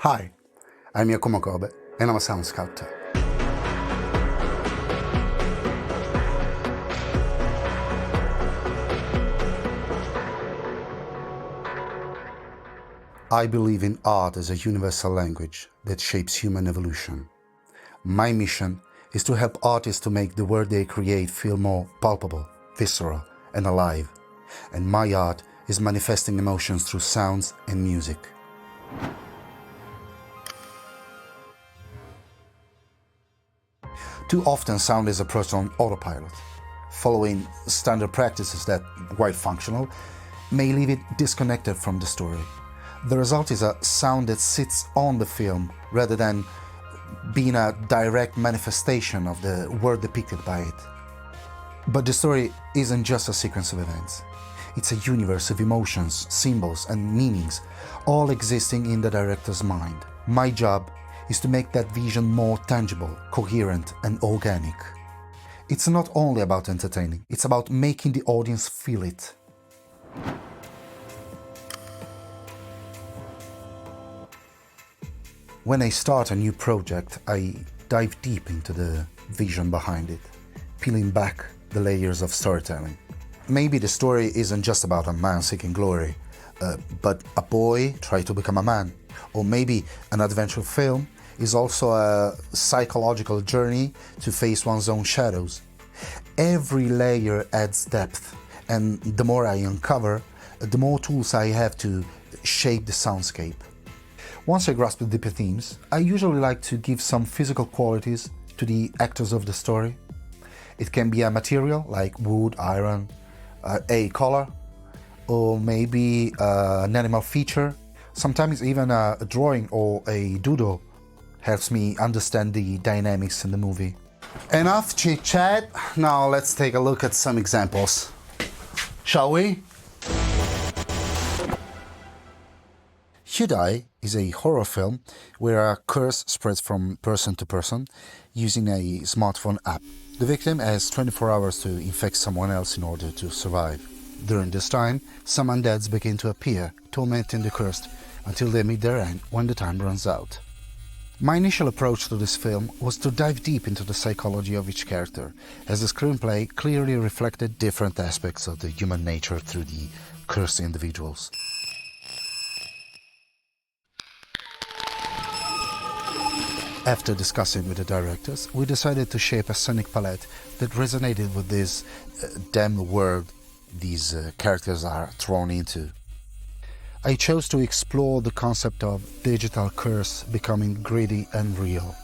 Hi, I'm Yakumo Kobe, and I'm a sound sculptor. I believe in art as a universal language that shapes human evolution. My mission is to help artists to make the work they create feel more palpable, visceral, and alive. And my art is manifesting emotions through sounds and music. Too often sound is approached on autopilot, following standard practices that, while functional, may leave it disconnected from the story. The result is a sound that sits on the film rather than being a direct manifestation of the world depicted by it. But the story isn't just a sequence of events. It's a universe of emotions, symbols, and meanings, all existing in the director's mind. My job is to make that vision more tangible, coherent, and organic. It's not only about entertaining, it's about making the audience feel it. When I start a new project, I dive deep into the vision behind it, peeling back the layers of storytelling. Maybe the story isn't just about a man seeking glory, but a boy trying to become a man. Or maybe an adventure film is also a psychological journey to face one's own shadows. Every layer adds depth, and the more I uncover, the more tools I have to shape the soundscape. Once I grasp the deeper themes, I usually like to give some physical qualities to the actors of the story. It can be a material like wood, iron, a color, or maybe an animal feature. Sometimes even a drawing or a doodle helps me understand the dynamics in the movie. Enough chit-chat, now let's take a look at some examples. Shall we? Hyundai is a horror film where a curse spreads from person to person using a smartphone app. The victim has 24 hours to infect someone else in order to survive. During this time, some undeads begin to appear, tormenting the cursed until they meet their end when the time runs out. My initial approach to this film was to dive deep into the psychology of each character, as the screenplay clearly reflected different aspects of the human nature through the cursed individuals. After discussing with the directors, we decided to shape a sonic palette that resonated with this damn world these characters are thrown into. I chose to explore the concept of digital curse becoming greedy and real.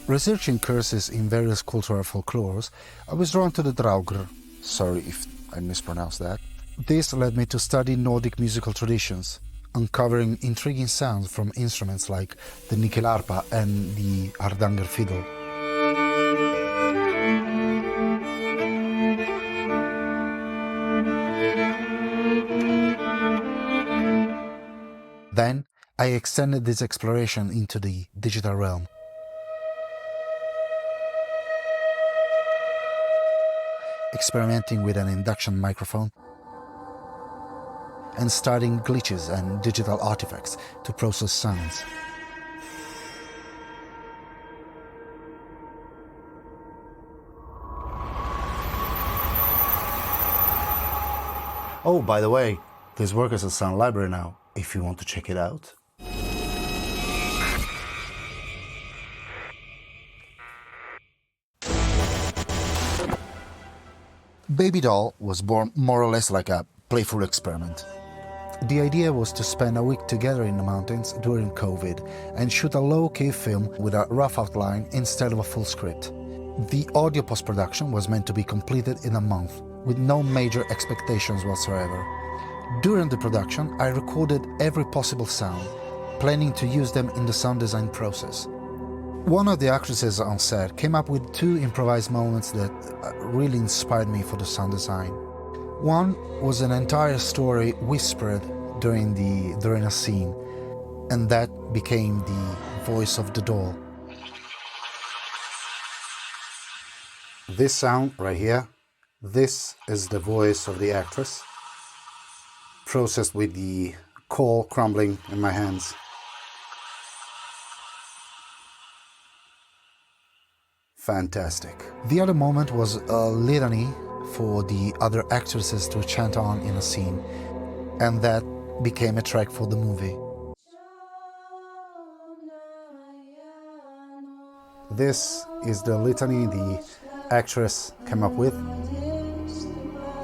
Researching curses in various cultural folklores, I was drawn to the Draugr. Sorry if I mispronounced that. This led me to study Nordic musical traditions, uncovering intriguing sounds from instruments like the nyckelharpa and the hardanger fiddle. Then, I extended this exploration into the digital realm. Experimenting with an induction microphone and studying glitches and digital artifacts to process sounds. Oh, by the way, there's work as a sound library now, if you want to check it out. Baby Doll was born more or less like a playful experiment. The idea was to spend a week together in the mountains during COVID and shoot a low-key film with a rough outline instead of a full script. The audio post-production was meant to be completed in a month, with no major expectations whatsoever. During the production, I recorded every possible sound, planning to use them in the sound design process. One of the actresses on set came up with 2 improvised moments that really inspired me for the sound design. One was an entire story whispered during a scene, and that became the voice of the doll. This sound right here, this is the voice of the actress, processed with the coal crumbling in my hands. fantastic. The other moment was a litany for the other actresses to chant on in a scene, and that became a track for the movie. This is the litany the actress came up with,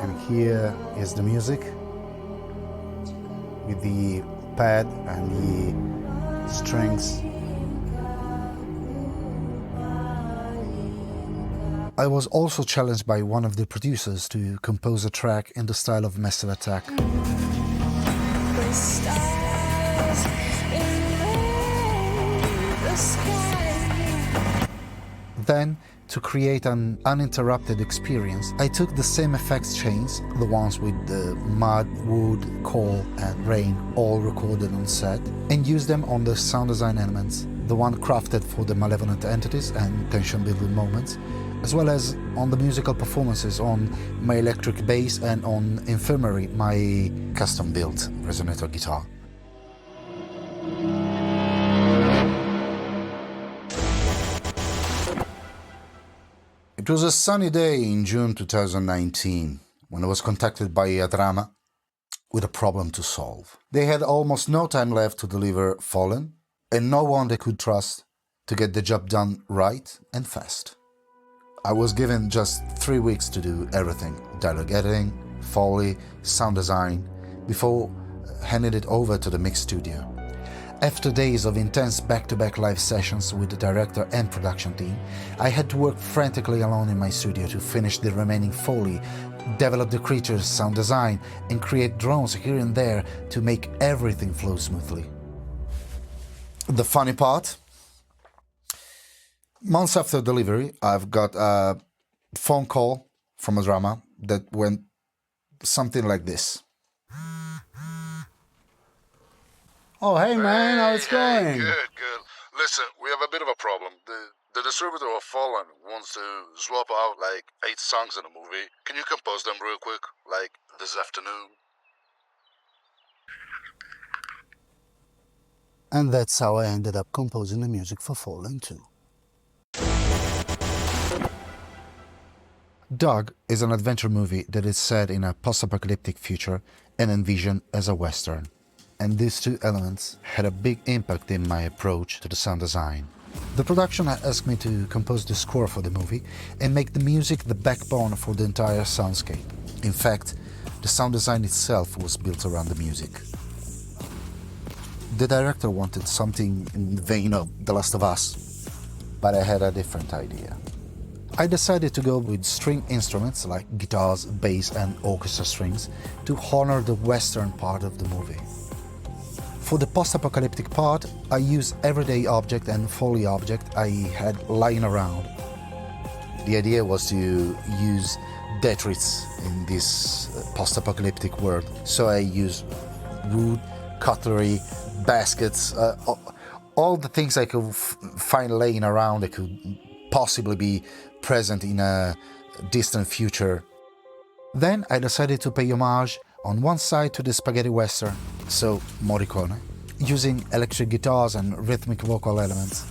and here is the music with the pad and the strings. I was also challenged by one of the producers to compose a track in the style of Massive Attack. Then, to create an uninterrupted experience, I took the same effects chains, the ones with the mud, wood, coal and rain, all recorded on set, and used them on the sound design elements, the one crafted for the malevolent entities and tension-building moments, as well as on the musical performances on my electric bass and on Infirmary, my custom-built resonator guitar. It was a sunny day in June 2019 when I was contacted by a drama with a problem to solve. They had almost no time left to deliver Fallen and no one they could trust to get the job done right and fast. I was given just 3 weeks to do everything: dialogue editing, Foley, sound design, before handing it over to the mix studio. After days of intense back-to-back live sessions with the director and production team, I had to work frantically alone in my studio to finish the remaining Foley, develop the creatures' sound design, and create drones here and there to make everything flow smoothly. The funny part? Months after delivery, I've got a phone call from a drama that went something like this. Oh, hey man, how's it going? Good. Listen, we have a bit of a problem. The distributor of Fallen wants to swap out like 8 songs in the movie. Can you compose them real quick, like this afternoon? And that's how I ended up composing the music for Fallen 2. Dog is an adventure movie that is set in a post-apocalyptic future and envisioned as a western. And these two elements had a big impact in my approach to the sound design. The production asked me to compose the score for the movie and make the music the backbone for the entire soundscape. In fact, the sound design itself was built around the music. The director wanted something in the vein of The Last of Us, but I had a different idea. I decided to go with string instruments like guitars, bass and orchestra strings to honor the western part of the movie. For the post-apocalyptic part, I used everyday object and Foley object I had lying around. The idea was to use detritus in this post-apocalyptic world, so I used wood, cutlery, baskets, all the things I could find laying around that could possibly be present in a distant future. Then I decided to pay homage on one side to the spaghetti western, so Morricone, using electric guitars and rhythmic vocal elements,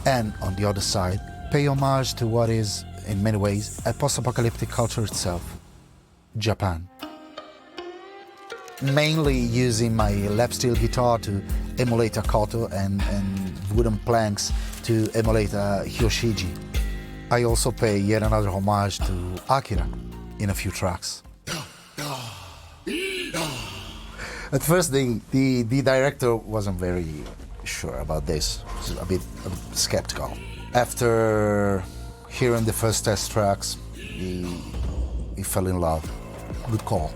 and on the other side, pay homage to what is, in many ways, a post-apocalyptic culture itself, Japan. Mainly using my lap steel guitar to emulate a koto and wooden planks to emulate a hyoshiji. I also pay yet another homage to Akira in a few tracks. At first, the director wasn't very sure about this. He was a bit skeptical. After hearing the first test tracks, he fell in love. Good call.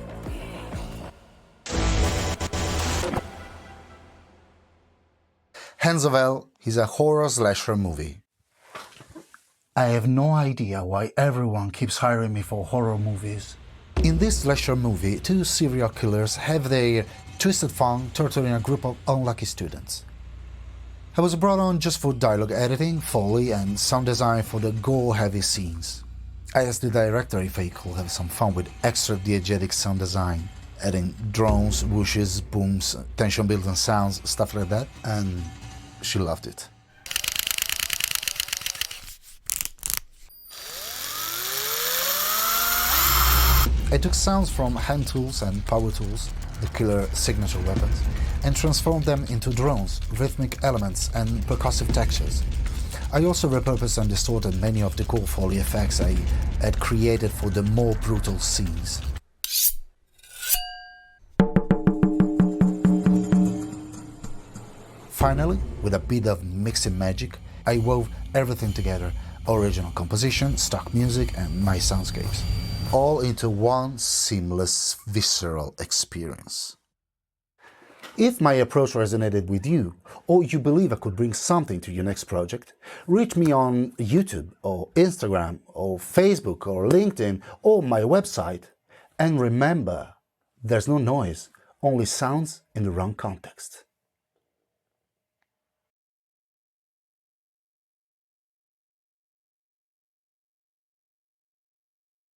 Hands of Hell is a horror slasher movie. I have no idea why everyone keeps hiring me for horror movies. In this slasher movie, 2 serial killers have their twisted fun torturing a group of unlucky students. I was brought on just for dialogue editing, Foley and sound design for the gore-heavy scenes. I asked the director if I could have some fun with extra diegetic sound design, adding drones, whooshes, booms, tension-building sounds, stuff like that, and she loved it. I took sounds from hand tools and power tools, the killer signature weapons, and transformed them into drones, rhythmic elements, and percussive textures. I also repurposed and distorted many of the cool Foley effects I had created for the more brutal scenes. Finally, with a bit of mixing magic, I wove everything together: original composition, stock music, and my soundscapes, all into one seamless, visceral experience. If my approach resonated with you, or you believe I could bring something to your next project, reach me on YouTube, or Instagram, or Facebook, or LinkedIn, or my website. And remember, there's no noise, only sounds in the wrong context.